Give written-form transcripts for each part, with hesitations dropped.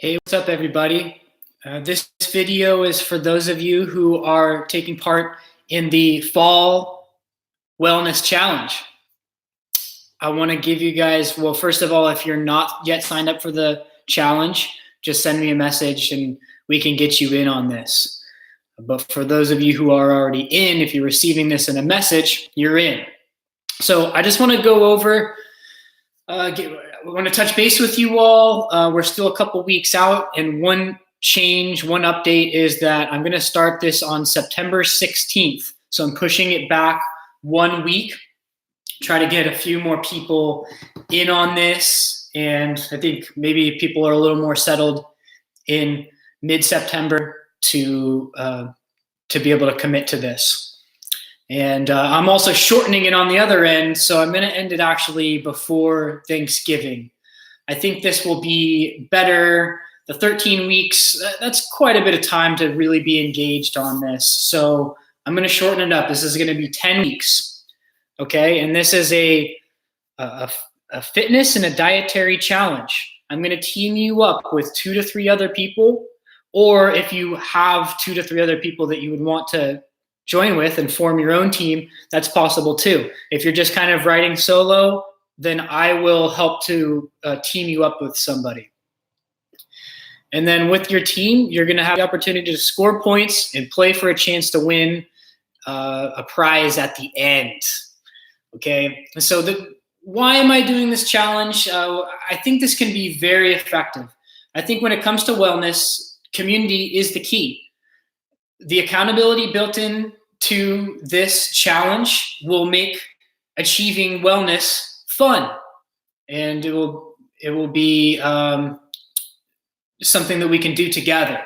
Hey, what's up, everybody? This video is for those of you who are taking part in the Fall Wellness Challenge. I want to give you guys, well, first of all, if you're not yet signed up for the challenge, just send me a message and we can get you in on this. But for those of you who are already in, if you're receiving this in a message, you're in. So I just want to go over I want to touch base with you all. We're still a couple weeks out, and one update is that I'm going to start this on September 16th. So I'm pushing it back 1 week, try to get a few more people in on this. And I think maybe people are a little more settled in mid-September to be able to commit to this. And I'm also shortening it on the other end, so I'm going to end it actually before Thanksgiving. I think this will be better. The 13 weeks, that's quite a bit of time to really be engaged on this. So I'm going to shorten it up. This is going to be 10 weeks, okay? And this is a fitness and a dietary challenge. I'm going to team you up with 2 to 3 other people, or if you have 2 to 3 other people that you would want to join with and form your own team, that's possible too. If you're just kind of riding solo, then I will help to team you up with somebody. And then with your team, you're going to have the opportunity to score points and play for a chance to win a prize at the end. Okay, so why am I doing this challenge? I think this can be very effective. I think when it comes to wellness, community is the key. The accountability built in to this challenge will make achieving wellness fun, and it will be something that we can do together.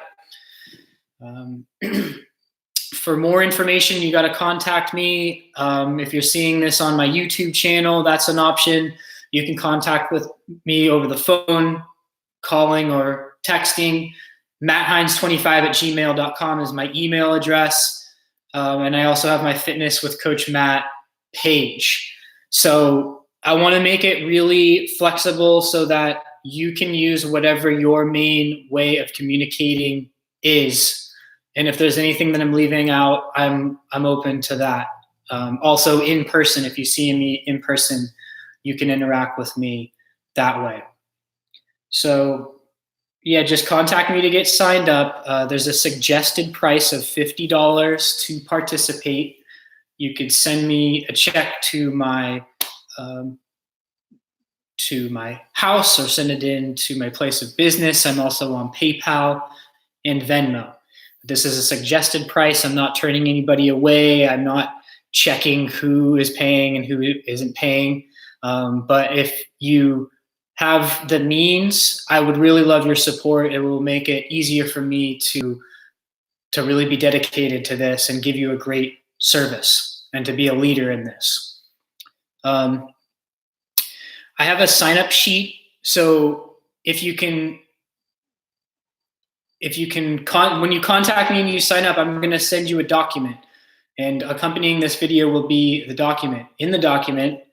For more information, you got to contact me. If you're seeing this on my YouTube channel, that's an option. You can contact with me over the phone, calling, or texting. matthines25@gmail.com is my email address. And I also have my Fitness with Coach Matt page. So I want to make it really flexible so that you can use whatever your main way of communicating is. And if there's anything that I'm leaving out, I'm open to that. Also in person, if you see me in person, you can interact with me that way. So yeah, just contact me to get signed up. There's a suggested price of $50 to participate. You could send me a check to my house or send it in to my place of business. I'm also on PayPal and Venmo. This is a suggested price. I'm not turning anybody away. I'm not checking who is paying and who isn't paying. But if you have the means, I would really love your support. It will make it easier for me to really be dedicated to this and give you a great service and to be a leader in this. I have a sign-up sheet, so if you can, when you contact me and you sign up, I'm going to send you a document, and accompanying this video will be the document. In the document,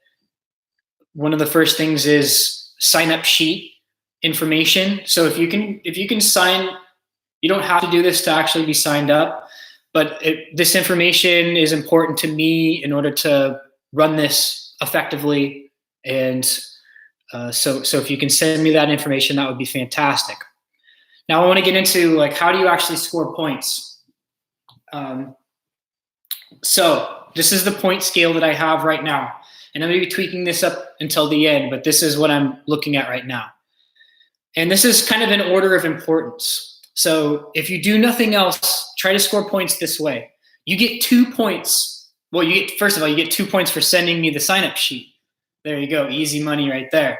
one of the first things is sign up sheet information. So if you can sign, you don't have to do this to actually be signed up, but this information is important to me in order to run this effectively. And so if you can send me that information, that would be fantastic. Now I want to get into how do you actually score points? So this is the point scale that I have right now. And I'm going to be tweaking this up until the end, but this is what I'm looking at right now. And this is kind of an order of importance. So if you do nothing else, try to score points this way. You get 2 points. Well, first of all, you get 2 points for sending me the sign-up sheet. There you go, easy money right there.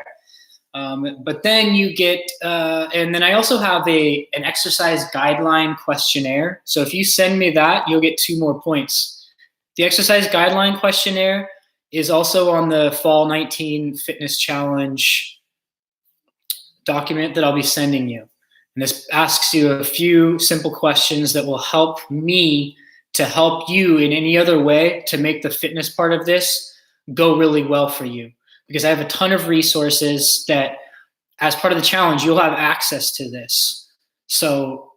But then you get, and then I also have an exercise guideline questionnaire. So if you send me that, you'll get 2 more points. The exercise guideline questionnaire is also on the Fall 19 Fitness Challenge document that I'll be sending you. And this asks you a few simple questions that will help me to help you in any other way to make the fitness part of this go really well for you. Because I have a ton of resources that as part of the challenge, you'll have access to this. So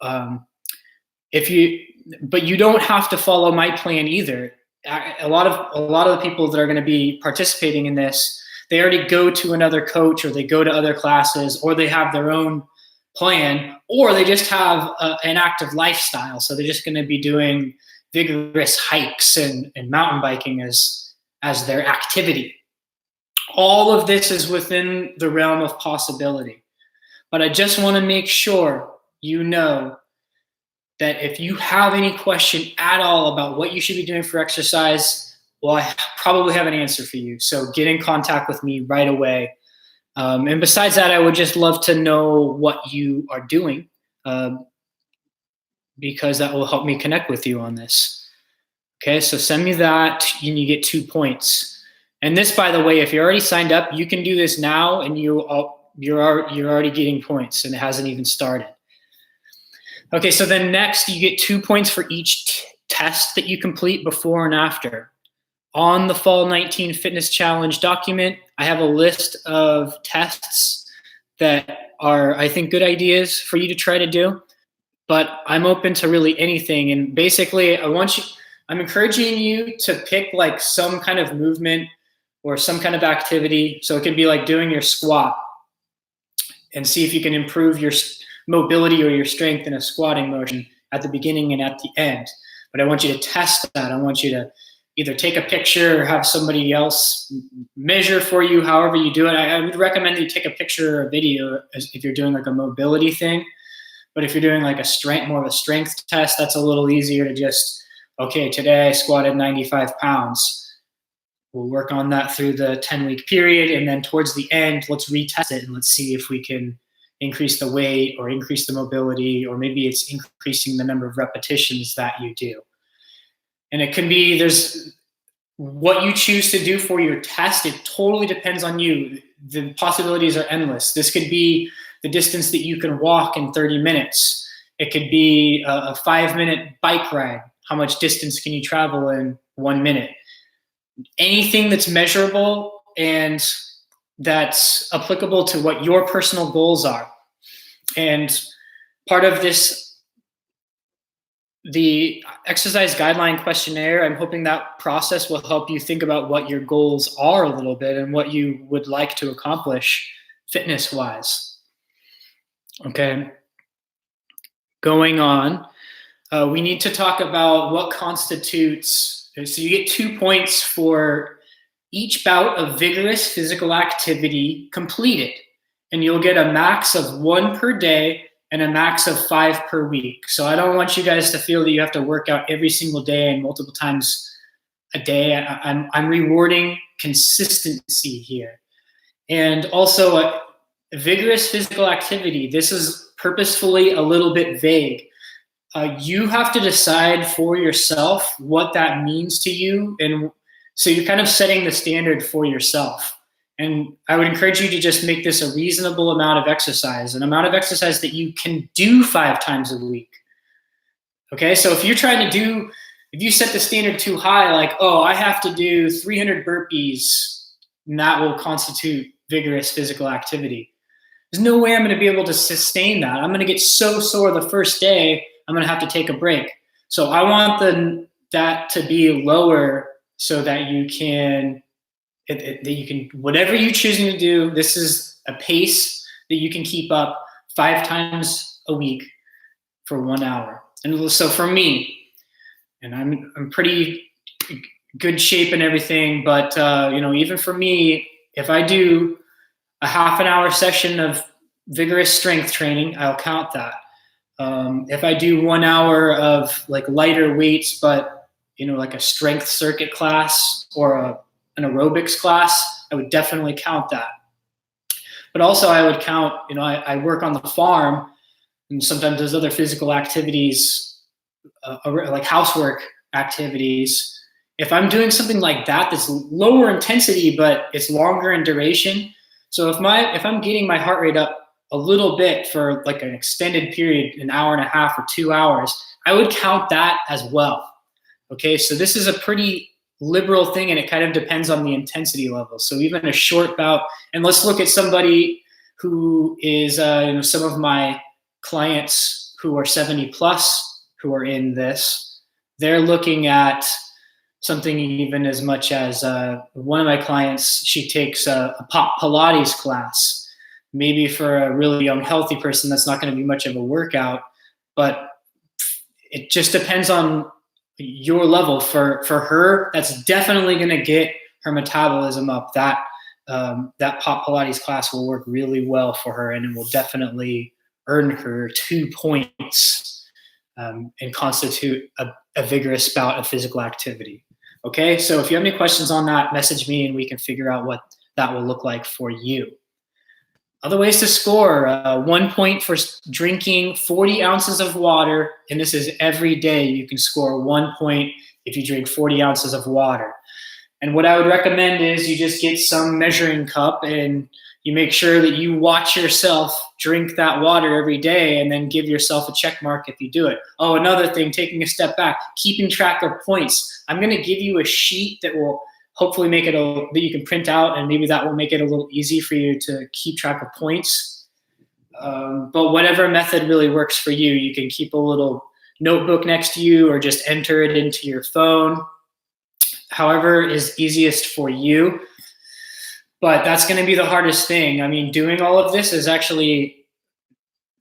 but you don't have to follow my plan either. A lot of the people that are going to be participating in this, they already go to another coach, or they go to other classes, or they have their own plan, or they just have an active lifestyle. So they're just going to be doing vigorous hikes and mountain biking as their activity. All of this is within the realm of possibility. But I just want to make sure you know that if you have any question at all about what you should be doing for exercise, well, I probably have an answer for you. So get in contact with me right away. And besides that, I would just love to know what you are doing, because that will help me connect with you on this. Okay, so send me that and you get 2 points. And this, by the way, if you're already signed up, you can do this now and you're already getting points, and it hasn't even started. Okay, so then next you get 2 points for each test that you complete before and after. On the Fall 19 Fitness Challenge document, I have a list of tests that are, I think, good ideas for you to try to do, but I'm open to really anything. And basically, I'm encouraging you to pick like some kind of movement or some kind of activity. So it could be like doing your squat, and see if you can improve your mobility or your strength in a squatting motion at the beginning and at the end. But I want you to test that. I want you to either take a picture or have somebody else measure for you, however you do it. I would recommend that you take a picture or a video if you're doing like a mobility thing. But if you're doing like more of a strength test, that's a little easier to just, okay, today I squatted 95 pounds. We'll work on that through the 10-week period. And then towards the end, let's retest it and let's see if we can increase the weight or increase the mobility, or maybe it's increasing the number of repetitions that you do. And it can be, there's what you choose to do for your test. It totally depends on you. The possibilities are endless. This could be the distance that you can walk in 30 minutes. It could be a 5-minute bike ride. How much distance can you travel in 1 minute? Anything that's measurable and that's applicable to what your personal goals are. And part of this, the exercise guideline questionnaire, I'm hoping that process will help you think about what your goals are a little bit and what you would like to accomplish fitness-wise. Okay. Going on, we need to talk about what constitutes, so you get 2 points for each bout of vigorous physical activity completed, and you'll get a max of 1 per day and a max of 5 per week. So I don't want you guys to feel that you have to work out every single day and multiple times a day. I'm rewarding consistency here. And also a vigorous physical activity. This is purposefully a little bit vague. You have to decide for yourself what that means to you, and so you're kind of setting the standard for yourself. And I would encourage you to just make this a reasonable amount of exercise, an amount of exercise that you can do 5 times a week. Okay, so if you set the standard too high, like, oh, I have to do 300 burpees, and that will constitute vigorous physical activity. There's no way I'm going to be able to sustain that. I'm going to get so sore the first day, I'm going to have to take a break. So I want that to be lower so that you can, whatever you're choosing to do, this is a pace that you can keep up 5 times a week for 1 hour. And so for me, and I'm pretty good shape and everything, but even for me, if I do a half an hour session of vigorous strength training, I'll count that. If I do 1 hour of like lighter weights, but like a strength circuit class or an aerobics class, I would definitely count that. But also I would count, I work on the farm, and sometimes there's other physical activities, like housework activities. If I'm doing something like that, that's lower intensity, but it's longer in duration. So if I'm getting my heart rate up a little bit for like an extended period, an hour and a half or 2 hours, I would count that as well. Okay, so this is a pretty liberal thing, and it kind of depends on the intensity level. So even a short bout, and let's look at somebody who is some of my clients who are 70 plus who are in this, they're looking at something even as much as one of my clients, she takes a Pilates class. Maybe for a really young, healthy person, that's not going to be much of a workout, but it just depends on your level. For her, that's definitely going to get her metabolism up. That Pilates class will work really well for her, and it will definitely earn her 2 points and constitute a vigorous bout of physical activity. Okay, so if you have any questions on that, message me and we can figure out what that will look like for you. Other ways to score, 1 point for drinking 40 ounces of water, and this is every day. You can score 1 point if you drink 40 ounces of water. And what I would recommend is you just get some measuring cup and you make sure that you watch yourself drink that water every day and then give yourself a check mark if you do it. Oh, another thing, taking a step back, keeping track of points. I'm going to give you a sheet that will hopefully make it that you can print out, and maybe that will make it a little easy for you to keep track of points. But whatever method really works for you, you can keep a little notebook next to you or just enter it into your phone. However is easiest for you. But that's going to be the hardest thing. I mean, doing all of this is actually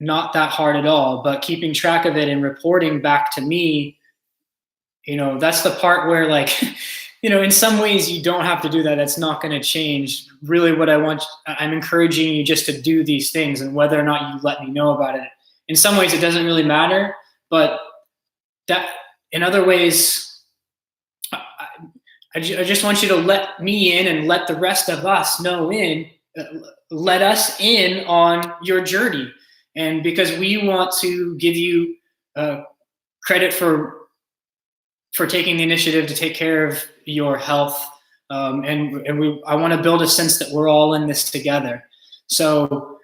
not that hard at all, but keeping track of it and reporting back to me, that's the part where, like, in some ways you don't have to do that. That's not going to change. Really what I'm encouraging you just to do these things, and whether or not you let me know about it. In some ways it doesn't really matter, but that in other ways, I just want you to let me in and let the rest of us let us in on your journey. And because we want to give you credit for taking the initiative to take care of your health. I want to build a sense that we're all in this together. So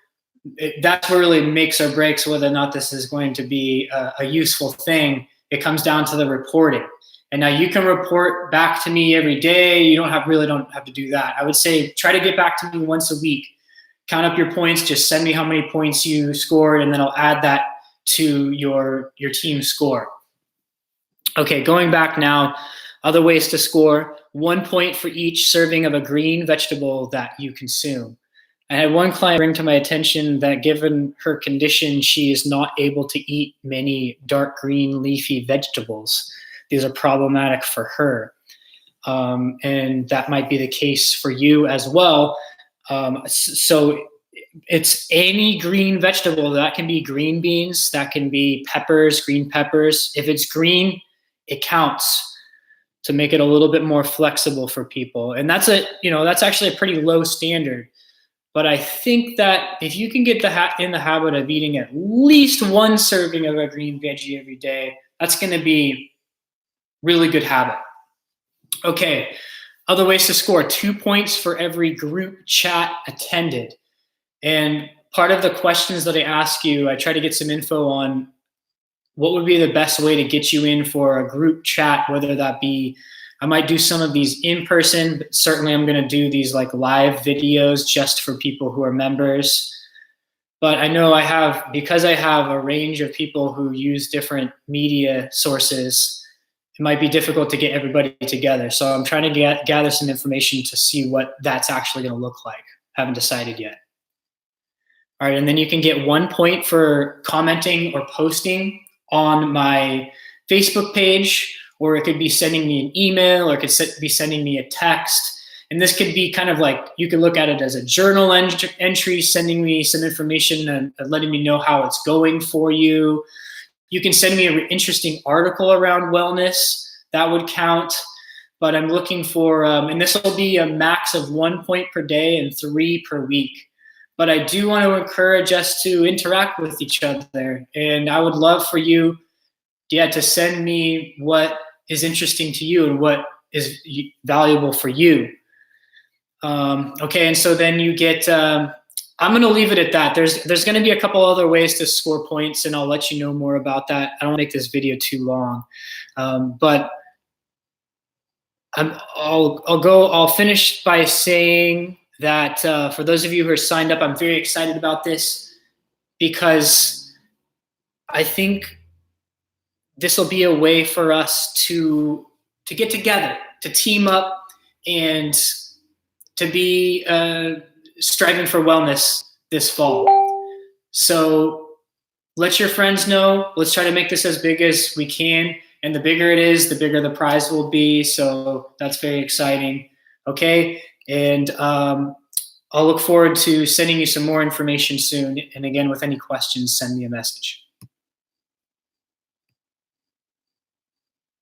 that's what really makes or breaks whether or not this is going to be a useful thing. It comes down to the reporting. And now you can report back to me every day. You don't have to do that. I would say try to get back to me once a week. Count up your points. Just send me how many points you scored, and then I'll add that to your team score. Okay, going back now, other ways to score. 1 point for each serving of a green vegetable that you consume. I had one client bring to my attention that given her condition, she is not able to eat many dark green leafy vegetables. These are problematic for her. And that might be the case for you as well. So it's any green vegetable. That can be green beans, that can be peppers, green peppers. If it's green, it counts, to make it a little bit more flexible for people. And that's actually a pretty low standard. But I think that if you can get in the habit of eating at least one serving of a green veggie every day, that's going to be really good habit. Okay, other ways to score. 2 points for every group chat attended. And part of the questions that I ask you, I try to get some info on what would be the best way to get you in for a group chat, whether that be, I might do some of these in person, but certainly I'm going to do these like live videos just for people who are members. But I know because I have a range of people who use different media sources, it might be difficult to get everybody together. So I'm trying to gather some information to see what that's actually going to look like. Haven't decided yet. All right, and then you can get 1 point for commenting or posting on my Facebook page, or it could be sending me an email, or it could be sending me a text. And this could be kind of like, you can look at it as a journal entry, sending me some information and letting me know how it's going for you. You can send me an interesting article around wellness. That would count. But I'm looking for, and this will be a max of 1 point per day and 3 per week. But I do want to encourage us to interact with each other. And I would love for you, to send me what is interesting to you and what is valuable for you. Okay, and so then you get, I'm going to leave it at that. There's going to be a couple other ways to score points, and I'll let you know more about that. I don't want to make this video too long, but I'll finish by saying that for those of you who are signed up, I'm very excited about this because I think this will be a way for us to get together, to team up, and to be striving for wellness this fall. So let your friends know. Let's try to make this as big as we can. And the bigger it is, the bigger the prize will be. So that's very exciting. Okay. And I'll look forward to sending you some more information soon. And again, with any questions, send me a message.